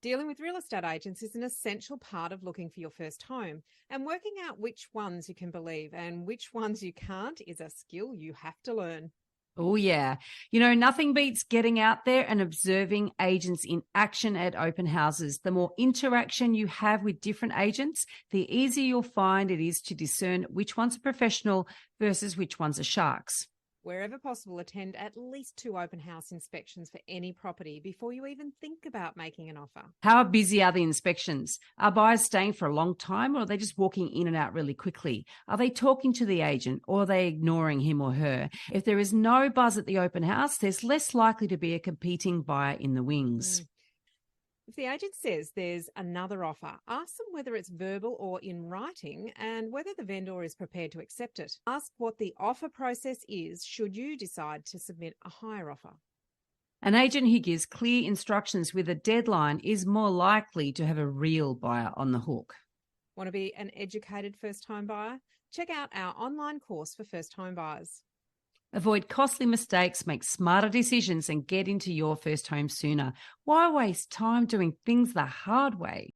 Dealing with real estate agents is an essential part of looking for your first home, and working out which ones you can believe and which ones you can't is a skill you have to learn. Oh, yeah. Nothing beats getting out there and observing agents in action at open houses. The more interaction you have with different agents, the easier you'll find it is to discern which ones are professional versus which ones are sharks. Wherever possible, attend at least 2 open house inspections for any property before you even think about making an offer. How busy are the inspections? Are buyers staying for a long time, or are they just walking in and out really quickly? Are they talking to the agent, or are they ignoring him or her? If there is no buzz at the open house, there's less likely to be a competing buyer in the wings. If the agent says there's another offer, ask them whether it's verbal or in writing and whether the vendor is prepared to accept it. Ask what the offer process is should you decide to submit a higher offer. An agent who gives clear instructions with a deadline is more likely to have a real buyer on the hook. Want to be an educated first-time buyer? Check out our online course for first-home buyers. Avoid costly mistakes, make smarter decisions, and get into your first home sooner. Why waste time doing things the hard way?